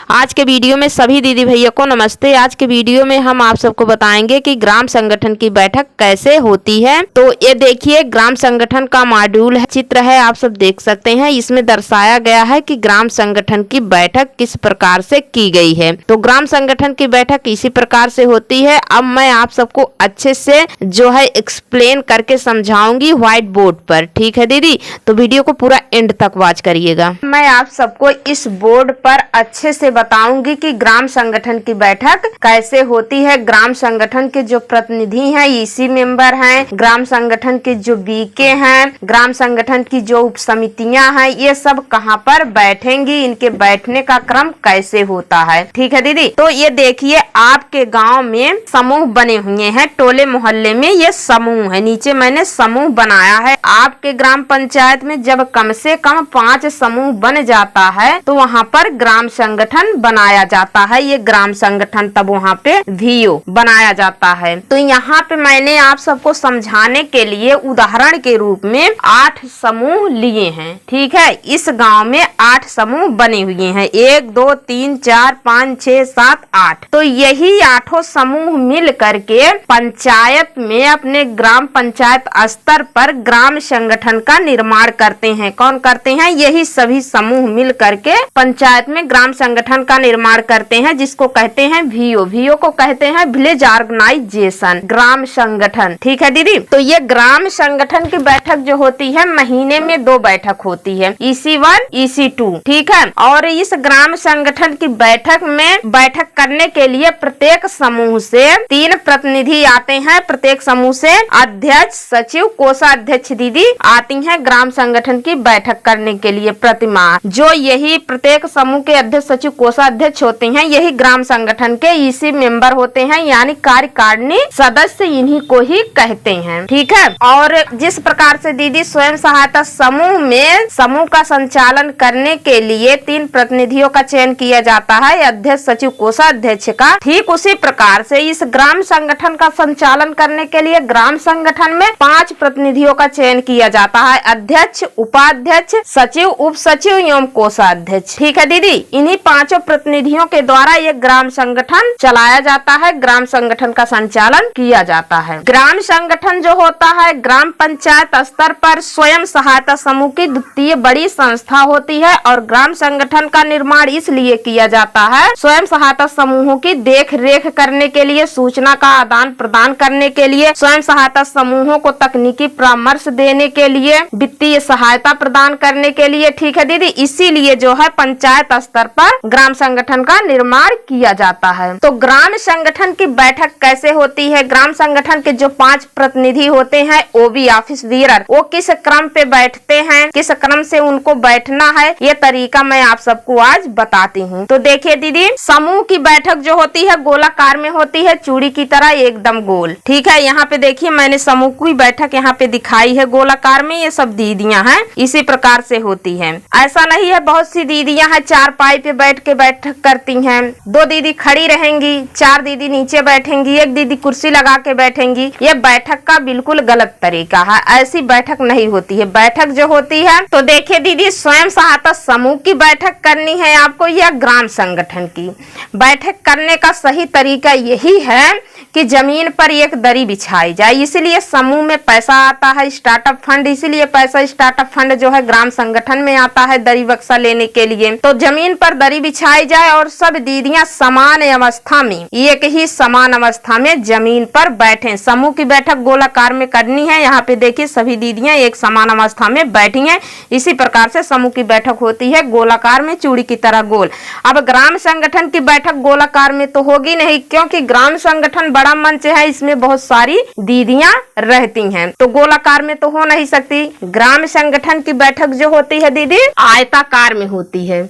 आज के वीडियो में सभी दीदी भैया को नमस्ते। आज के वीडियो में हम आप सबको बताएंगे कि ग्राम संगठन की बैठक कैसे होती है। तो ये देखिए ग्राम संगठन का मॉड्यूल है, चित्र है, आप सब देख सकते हैं। इसमें दर्शाया गया है कि ग्राम संगठन की बैठक किस प्रकार से की गई है। तो ग्राम संगठन की बैठक इसी प्रकार से होती है। अब मैं आप सबको अच्छे से जो है एक्सप्लेन करके समझाऊंगी व्हाइट बोर्ड पर, ठीक है दीदी। तो वीडियो को पूरा एंड तक वॉच करिएगा। मैं आप सबको इस बोर्ड पर अच्छे से बताऊंगी कि ग्राम संगठन की बैठक कैसे होती है। ग्राम संगठन के जो प्रतिनिधि हैं, ईसी मेंबर हैं, ग्राम संगठन के जो बीके हैं, ग्राम संगठन की जो उप समितियां हैं, ये सब कहाँ पर बैठेंगी, इनके बैठने का क्रम कैसे होता है, ठीक है दीदी। तो ये देखिए आपके गांव में समूह बने हुए हैं, टोले मोहल्ले में ये समूह है। नीचे मैंने समूह बनाया है। आपके ग्राम पंचायत में जब कम से कम 5 समूह बन जाता है तो वहाँ पर ग्राम संगठन बनाया जाता है। ये ग्राम संगठन तब वहाँ पे वीओ बनाया जाता है। तो यहाँ पे मैंने आप सबको समझाने के लिए उदाहरण के रूप में 8 समूह लिए हैं, ठीक है। इस गांव में 8 समूह बने हुए हैं, 1 2 3 4 5 6 7 8। तो यही 8 समूह मिल करके पंचायत में अपने ग्राम पंचायत स्तर पर ग्राम संगठन का निर्माण करते हैं। कौन करते हैं? यही सभी समूह मिल करके पंचायत में ग्राम संगठन का निर्माण करते हैं, जिसको कहते हैं वीओ। वीओ को कहते हैं विलेज ऑर्गेनाइजेशन, ग्राम संगठन, ठीक है दीदी। तो ये ग्राम संगठन की बैठक जो होती है, महीने में 2 बैठक होती है, EC1 EC2, ठीक है। और इस ग्राम संगठन की बैठक में बैठक करने के लिए प्रत्येक समूह से 3 प्रतिनिधि आते हैं। प्रत्येक समूह से अध्यक्ष, सचिव, कोषाध्यक्ष दीदी आती हैं ग्राम संगठन की बैठक करने के लिए प्रतिमाह। जो यही प्रत्येक समूह के अध्यक्ष, सचिव, कोषाध्यक्ष होते हैं, यही ग्राम संगठन के ईसी मेंबर होते हैं, यानी कार्यकारिणी सदस्य इन्हीं को ही कहते हैं, ठीक है। और जिस प्रकार से दीदी स्वयं सहायता समूह में समूह का संचालन करने के लिए 3 प्रतिनिधियों का चयन किया जाता है, अध्यक्ष, सचिव, कोषाध्यक्ष का, ठीक उसी प्रकार से इस ग्राम संगठन का संचालन करने के लिए ग्राम संगठन में 5 प्रतिनिधियों का चयन किया जाता है, अध्यक्ष, उपाध्यक्ष, सचिव, उप सचिव एवं कोषाध्यक्ष, ठीक है दीदी। इन्हीं 5 प्रतिनिधियों के द्वारा ये ग्राम संगठन चलाया जाता है, ग्राम संगठन का संचालन किया जाता है। ग्राम संगठन जो होता है ग्राम पंचायत स्तर पर स्वयं सहायता समूह की द्वितीय बड़ी संस्था होती है। और ग्राम संगठन का निर्माण इसलिए किया जाता है स्वयं सहायता समूहों की देख रेख करने के लिए, सूचना का आदान प्रदान करने के लिए, स्वयं सहायता समूहों को तकनीकी परामर्श देने के लिए, वित्तीय सहायता प्रदान करने के लिए, ठीक है दीदी। इसीलिए जो है पंचायत स्तर पर ग्राम संगठन का निर्माण किया जाता है। तो ग्राम संगठन की बैठक कैसे होती है? ग्राम संगठन के जो 5 प्रतिनिधि होते हैं, ओबी ऑफिस बीरर, वो किस क्रम पे बैठते हैं, किस क्रम से उनको बैठना है, ये तरीका मैं आप सबको आज बताती हूँ। तो देखिए दीदी, समूह की बैठक जो होती है गोलाकार में होती है, चूड़ी की तरह एकदम गोल, ठीक है। यहाँ पे देखिए मैंने समूह की बैठक यहाँ पे दिखाई है गोलाकार में, ये सब दीदियां हैं, इसी प्रकार से होती है। ऐसा नहीं है बहुत सी दीदियां हैं चारपाई पे बैठ के बैठक करती हैं, 2 दीदी खड़ी रहेंगी, 4 दीदी नीचे बैठेंगी, 1 दीदी कुर्सी लगा के बैठेंगी। ये बैठक का बिल्कुल गलत तरीका है, ऐसी बैठक नहीं होती है। बैठक जो होती है, तो देखिए दीदी, स्वयं सहायता समूह की बैठक करनी है आपको या ग्राम संगठन की बैठक करने का सही तरीका यही है कि जमीन पर एक दरी बिछाई जाए। इसलिए समूह में पैसा आता है स्टार्टअप फंड, इसीलिए पैसा स्टार्टअप फंड जो है ग्राम संगठन में आता है दरी बक्सा लेने के लिए। तो जमीन पर दरी बिछाई जाए और सब दीदियां समान अवस्था में, एक ही समान अवस्था में जमीन पर बैठे। समूह की बैठक गोलाकार में करनी है। यहाँ पे देखिए सभी दीदियां एक समान अवस्था में बैठी हैं। इसी प्रकार से समूह की बैठक होती है गोलाकार में, चूड़ी की तरह गोल। अब ग्राम संगठन की बैठक गोलाकार में तो होगी नहीं, क्योंकि ग्राम संगठन बड़ा मंच है, इसमें बहुत सारी दीदियां रहती हैं, तो गोलाकार में तो हो नहीं सकती। ग्राम संगठन की बैठक जो होती है दीदी आयताकार में होती है।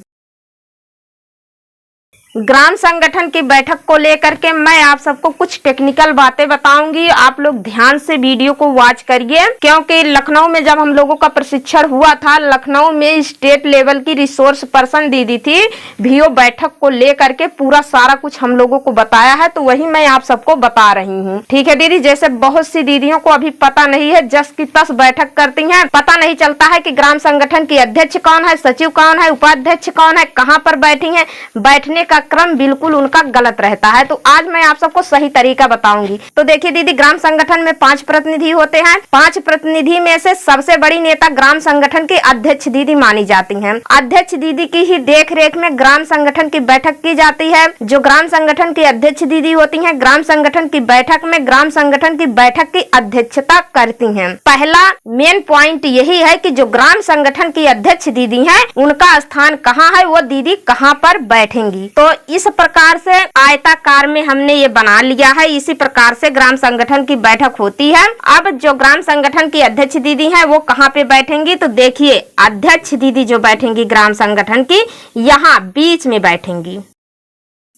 ग्राम संगठन की बैठक को लेकर के मैं आप सबको कुछ टेक्निकल बातें बताऊंगी। आप लोग ध्यान से वीडियो को वॉच करिए, क्योंकि लखनऊ में जब हम लोगों का प्रशिक्षण हुआ था, लखनऊ में स्टेट लेवल की रिसोर्स पर्सन दीदी थी, वीओ बैठक को लेकर के पूरा सारा कुछ हम लोगों को बताया है, तो वही मैं आप सबको बता रही हूँ। ठीक है दीदी, जैसे बहुत सी दीदियों को अभी पता नहीं है, जस की तस बैठक करती हैं, पता नहीं चलता है कि ग्राम संगठन की अध्यक्ष कौन है, सचिव कौन है, उपाध्यक्ष कौन है, कहाँ पर बैठी है। बैठने का क्रम बिल्कुल उनका गलत रहता है। तो आज मैं आप सबको सही तरीका बताऊंगी। तो देखिए दीदी, ग्राम संगठन में 5 प्रतिनिधि होते हैं। 5 प्रतिनिधि में से सबसे बड़ी नेता ग्राम संगठन की अध्यक्ष दीदी मानी जाती हैं। अध्यक्ष दीदी की ही देख रेख में ग्राम संगठन की बैठक की जाती है। जो ग्राम संगठन की अध्यक्ष दीदी होती हैं, ग्राम संगठन की बैठक में ग्राम संगठन की बैठक की अध्यक्षता करती हैं। पहला मेन पॉइंट यही है कि जो ग्राम संगठन की अध्यक्ष दीदी हैं, उनका स्थान कहाँ है, वो दीदी कहाँ पर बैठेंगी। तो इस प्रकार से आयताकार में हमने ये बना लिया है। इसी प्रकार से ग्राम संगठन की बैठक होती है। अब जो ग्राम संगठन की अध्यक्ष दीदी हैं, वो कहाँ पे बैठेंगी, तो देखिए अध्यक्ष दीदी जो बैठेंगी ग्राम संगठन की, यहाँ बीच में बैठेंगी।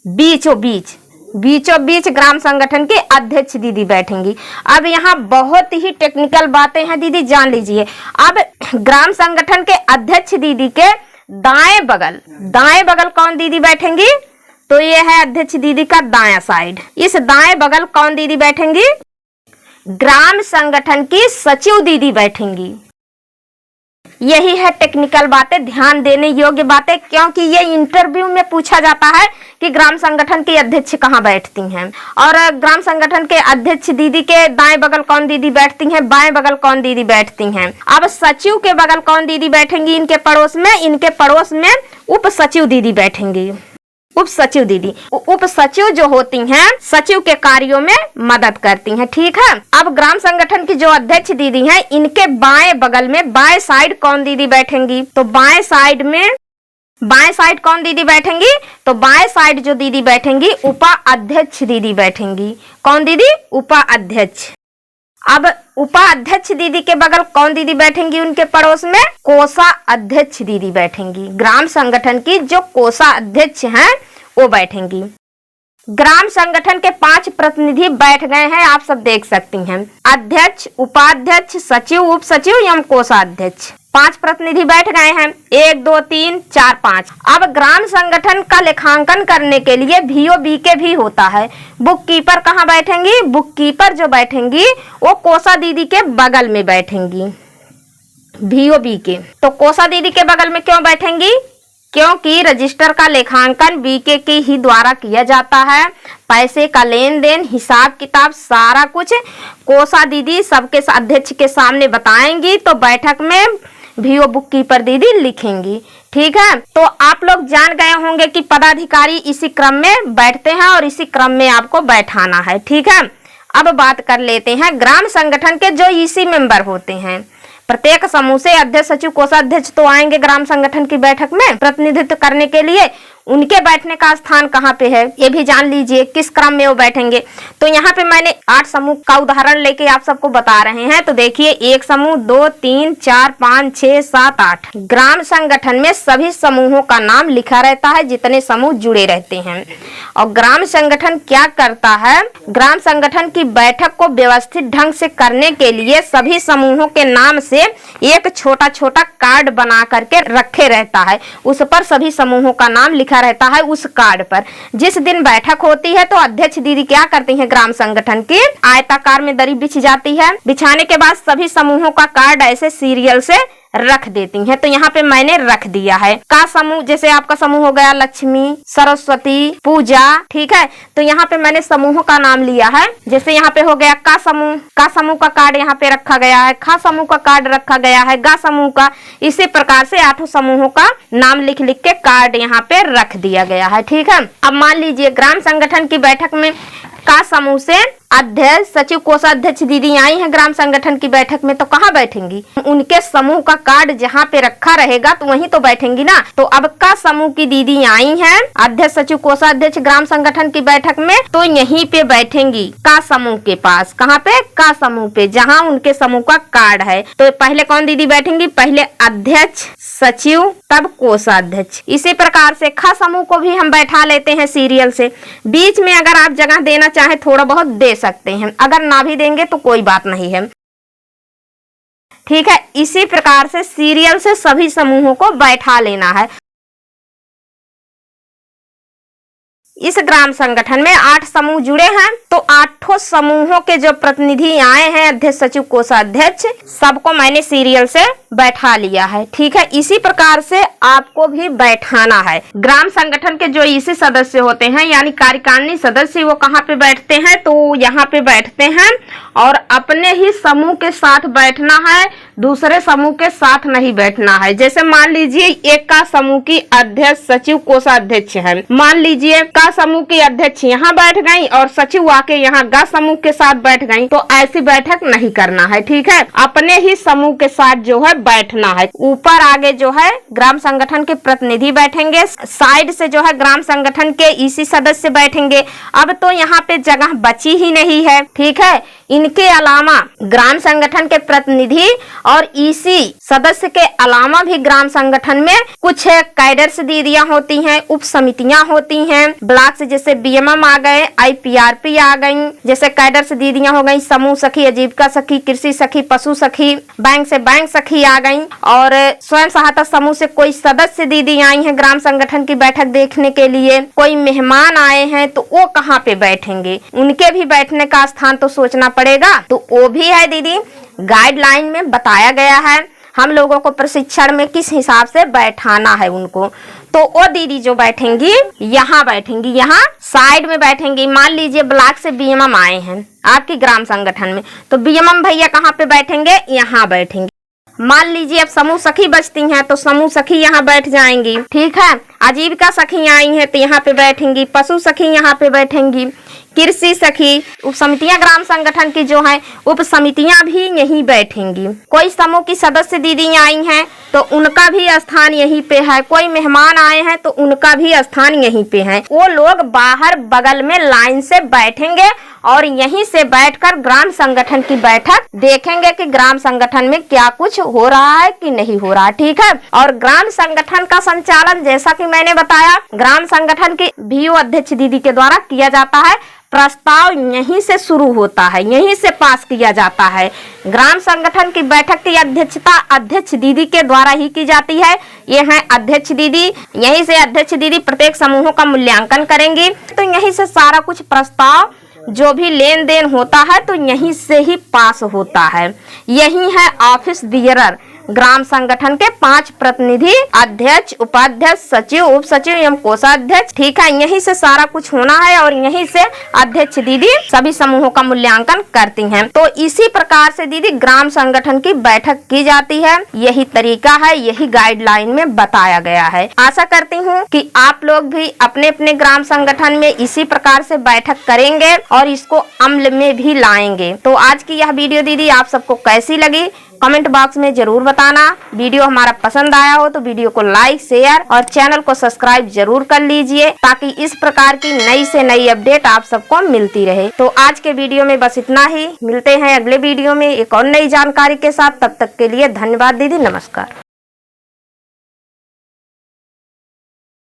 बीचों बीच ग्राम संगठन के अध्यक्ष दीदी बैठेंगी। अब यहाँ बहुत ही टेक्निकल बातें हैं दीदी, जान लीजिए। अब ग्राम संगठन के अध्यक्ष दीदी के दाएं बगल कौन दीदी बैठेंगी, तो ये है अध्यक्ष दीदी का दायां साइड। इस दाएं बगल कौन दीदी बैठेंगी, ग्राम संगठन की सचिव दीदी बैठेंगी। यही है टेक्निकल बातें, ध्यान देने योग्य बातें, क्योंकि ये इंटरव्यू में पूछा जाता है कि ग्राम संगठन की अध्यक्ष कहाँ बैठती हैं, और ग्राम संगठन के अध्यक्ष दीदी के दाएं बगल कौन दीदी बैठती हैं, बाएं बगल कौन दीदी बैठती हैं। अब सचिव के बगल कौन दीदी बैठेंगी, इनके पड़ोस में उप सचिव दीदी बैठेंगी। उप सचिव जो होती हैं, सचिव के कार्यों में मदद करती हैं। ठीक है। अब ग्राम संगठन की जो अध्यक्ष दीदी हैं, इनके बाएं बगल में बाएं साइड कौन दीदी बैठेंगी, तो बाएं साइड कौन दीदी बैठेंगी, तो बाएं साइड जो दीदी बैठेंगी, उपाध्यक्ष दीदी बैठेंगी। कौन दीदी, उपाध्यक्ष। अब उपाध्यक्ष दीदी के बगल कौन दीदी बैठेंगी, उनके पड़ोस में कोषाध्यक्ष दीदी बैठेंगी। ग्राम संगठन की जो कोषाध्यक्ष हैं, वो बैठेंगी। ग्राम संगठन के 5 प्रतिनिधि बैठ गए हैं, आप सब देख सकती हैं। अध्यक्ष, उपाध्यक्ष, सचिव, उप सचिव एवं कोषाध्यक्ष, 5 प्रतिनिधि बैठ गए हैं। 1 2 3 4 5। अब ग्राम संगठन का लेखांकन करने के लिए वीओ बीके भी होता है। बुक कीपर कहाँ बैठेंगी, बुक कीपर जो बैठेंगी वो कोषा दीदी के बगल में बैठेंगी। वीओ बीके तो कोषा दीदी के बगल में क्यों बैठेंगी, क्योंकि रजिस्टर का लेखांकन बीके के ही द्वारा किया जाता है। पैसे का लेन देन, हिसाब किताब, सारा कुछ कोषा दीदी सबके अध्यक्ष के सामने बताएंगी, तो बैठक में वीओ बुक कीपर दीदी लिखेंगी। ठीक है। तो आप लोग जान गए होंगे कि पदाधिकारी इसी क्रम में बैठते हैं और इसी क्रम में आपको बैठाना है। ठीक है। अब बात कर लेते हैं ग्राम संगठन के जो ईसी मेंबर होते हैं। प्रत्येक समूह से अध्यक्ष, सचिव, कोषाध्यक्ष तो आएंगे ग्राम संगठन की बैठक में प्रतिनिधित्व करने के लिए। उनके बैठने का स्थान कहाँ पे है, ये भी जान लीजिए, किस क्रम में वो बैठेंगे। तो यहाँ पे मैंने 8 समूह का उदाहरण लेके आप सबको बता रहे हैं। तो देखिए, 1 समूह, 2 3 4 5 6 7 8। ग्राम संगठन में सभी समूहों का नाम लिखा रहता है, जितने समूह जुड़े रहते हैं। और ग्राम संगठन क्या करता है, ग्राम संगठन की बैठक को व्यवस्थित ढंग से करने के लिए सभी समूहों के नाम से एक छोटा छोटा कार्ड बना करके रखे रहता है। उस पर सभी समूहों का नाम लिखा रहता है। उस कार्ड पर जिस दिन बैठक होती है, तो अध्यक्ष दीदी क्या करती हैं, ग्राम संगठन की आयताकार में दरी बिछ जाती है। बिछाने के बाद सभी समूहों का कार्ड ऐसे सीरियल से रख देती हैं। तो यहाँ पे मैंने रख दिया है का समूह, जैसे आपका समूह हो गया लक्ष्मी, सरस्वती, पूजा। ठीक है। तो यहाँ पे मैंने समूहों का नाम लिया है। जैसे यहाँ पे हो गया का समूह का कार्ड यहाँ पे रखा गया है, खा समूह का कार्ड रखा गया है, गा समूह का। इसी प्रकार से 8 समूहों का नाम लिख लिख के कार्ड यहाँ पे रख दिया गया है। ठीक है। अब मान लीजिए ग्राम संगठन की बैठक में का समूह से अध्यक्ष सचिव कोषाध्यक्ष दीदी आई हैं ग्राम संगठन की बैठक में, तो कहाँ बैठेंगी? उनके समूह का कार्ड जहाँ पे रखा रहेगा तो वहीं तो बैठेंगी ना। तो अब का समूह की दीदी आई हैं अध्यक्ष सचिव कोषाध्यक्ष ग्राम संगठन की बैठक में, तो यहीं पे बैठेंगी का समूह के पास। कहाँ पे? का समूह पे, जहाँ उनके समूह का कार्ड है। तो पहले कौन दीदी बैठेंगी? पहले अध्यक्ष सचिव तब कोषाध्यक्ष। इसी प्रकार से ख समूह को भी हम बैठा लेते हैं सीरियल से। बीच में अगर आप जगह देना चाहे थोड़ा बहुत दे सकते हैं, अगर ना भी देंगे तो कोई बात नहीं है, ठीक है। इसी प्रकार से सीरियल से सभी समूहों को बैठा लेना है। इस ग्राम संगठन में 8 समूह जुड़े हैं, तो 8 समूहों के जो प्रतिनिधि आए हैं अध्यक्ष सचिव कोषाध्यक्ष, सबको मैंने सीरियल से बैठा लिया है, ठीक है। इसी प्रकार से आपको भी बैठाना है। ग्राम संगठन के जो ईसी सदस्य होते हैं यानी कार्यकारिणी सदस्य, वो कहाँ पे बैठते हैं? तो यहाँ पे बैठते हैं और अपने ही समूह के साथ बैठना है, दूसरे समूह के साथ नहीं बैठना है। जैसे मान लीजिए एक का समूह की अध्यक्ष सचिव कोषाध्यक्ष है, मान लीजिए का समूह की अध्यक्ष यहाँ बैठ गई और सचिव आके यहाँ गा समूह के साथ बैठ गई, तो ऐसी बैठक नहीं करना है, ठीक है। अपने ही समूह के साथ जो है बैठना है। ऊपर आगे जो है ग्राम संगठन के प्रतिनिधि बैठेंगे, साइड से जो है ग्राम संगठन के ईसी सदस्य बैठेंगे। अब तो यहाँ पे जगह बची ही नहीं है, ठीक है। इनके अलावा ग्राम संगठन के प्रतिनिधि और ईसी सदस्य के अलावा भी ग्राम संगठन में कुछ कैडर्स दीदियां होती हैं, उप समितियां होती हैं। ब्लॉक से जैसे बीएमएम आ गए, आईपीआरपी आ गई, जैसे कैडर्स दीदियां हो गई, समूह सखी, आजीविका सखी, कृषि सखी, पशु सखी, बैंक से बैंक सखी आ गई। और स्वयं सहायता समूह से कोई सदस्य दीदी आई हैं ग्राम संगठन की बैठक देखने के लिए, कोई मेहमान आए हैं, तो वो कहाँ पे बैठेंगे? उनके भी बैठने का स्थान तो सोचना पड़ेगा। तो वो भी है दीदी गाइडलाइन में बताया गया है, हम लोगों को प्रशिक्षण में किस हिसाब से बैठाना है उनको। तो वो दीदी जो बैठेंगी यहाँ बैठेंगी, यहाँ साइड में बैठेंगी। मान लीजिए ब्लॉक से बीएमएम आए हैं आपकी ग्राम संगठन में, तो बीएमएम भैया कहाँ पे बैठेंगे? यहाँ बैठेंगे। मान लीजिए अब समूह सखी बचती हैं, तो समूह सखी यहाँ बैठ जाएंगी, ठीक है। आजीविका सखी आई हैं तो यहाँ पे बैठेंगी, पशु सखी यहाँ पे बैठेंगी, कृषि सखी, उप समितियां ग्राम संगठन की जो है उप समितियां भी यहीं बैठेंगी। कोई समूह की सदस्य दीदी आई हैं तो उनका भी स्थान यहीं पे है, कोई मेहमान आए हैं तो उनका भी स्थान यहीं पे है। वो लोग बाहर बगल में लाइन से बैठेंगे और यहीं से बैठकर ग्राम संगठन की बैठक देखेंगे कि ग्राम संगठन में क्या कुछ हो रहा है कि नहीं हो रहा, ठीक है। और ग्राम संगठन का संचालन जैसा कि मैंने बताया ग्राम संगठन की VO अध्यक्ष दीदी के द्वारा किया जाता है। प्रस्ताव यहीं से शुरू होता है, यहीं से पास किया जाता है। ग्राम संगठन की बैठक की अध्यक्षता अध्यक्ष दीदी के द्वारा ही की जाती है। ये है अध्यक्ष दीदी, यहीं से अध्यक्ष दीदी प्रत्येक समूहों का मूल्यांकन करेंगी। तो यहीं से सारा कुछ प्रस्ताव जो भी लेन देन होता है तो यहीं से ही पास होता है। यही है ऑफिस बियरर। ग्राम संगठन के 5 प्रतिनिधि, अध्यक्ष, उपाध्यक्ष, सचिव, उप सचिव एवं कोषाध्यक्ष, ठीक है। यहीं से सारा कुछ होना है और यहीं से अध्यक्ष दीदी सभी समूहों का मूल्यांकन करती हैं। तो इसी प्रकार से दीदी ग्राम संगठन की बैठक की जाती है। यही तरीका है, यही गाइडलाइन में बताया गया है। आशा करती हूँ कि आप लोग भी अपने अपने ग्राम संगठन में इसी प्रकार से बैठक करेंगे और इसको अमल में भी लाएंगे। तो आज की यह वीडियो दीदी आप सबको कैसी लगी कमेंट बॉक्स में जरूर बताना। वीडियो हमारा पसंद आया हो तो वीडियो को लाइक, शेयर और चैनल को सब्सक्राइब जरूर कर लीजिए, ताकि इस प्रकार की नई से नई अपडेट आप सबको मिलती रहे। तो आज के वीडियो में बस इतना ही। मिलते हैं अगले वीडियो में एक और नई जानकारी के साथ। तब तक के लिए धन्यवाद दीदी, नमस्कार।